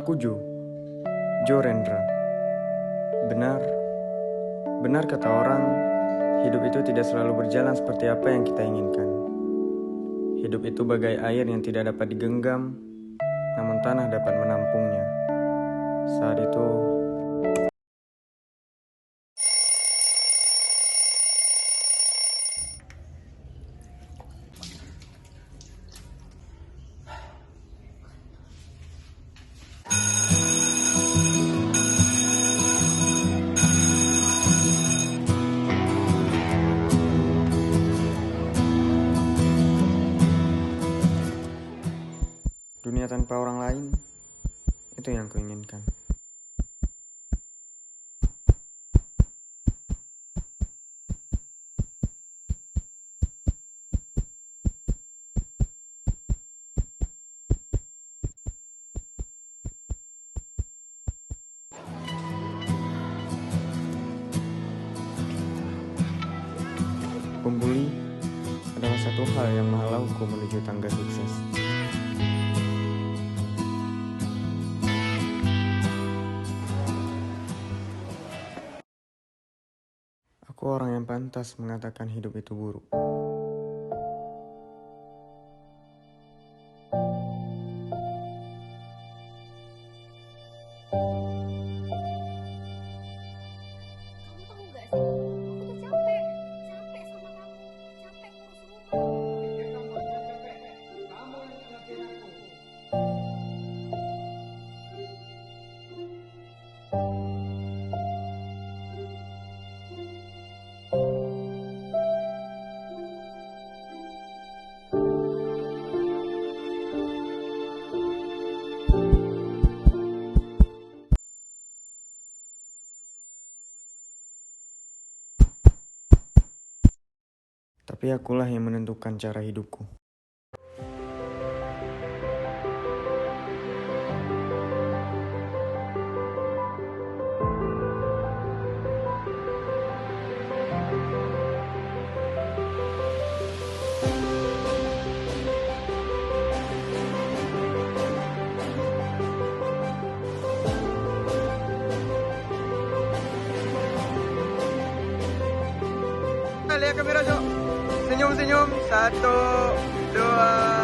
Namaku Jo Rendra. Benar kata orang, hidup itu tidak selalu berjalan seperti apa yang kita inginkan. Hidup itu bagai air yang tidak dapat digenggam, namun tanah dapat menampungnya. Saat itu, dunia tanpa orang lain, itu yang kuinginkan. Pembuli adalah satu hal yang menghalauku menuju tangga sukses. Aku orang yang pantas mengatakan hidup itu buruk. Kamu tahu nggak sih? Aku tuh capek sama kamu, capek ngurus rumah. Tapi akulah yang menentukan cara hidupku. Lihat kamera, Jo. Senyum. 1, 2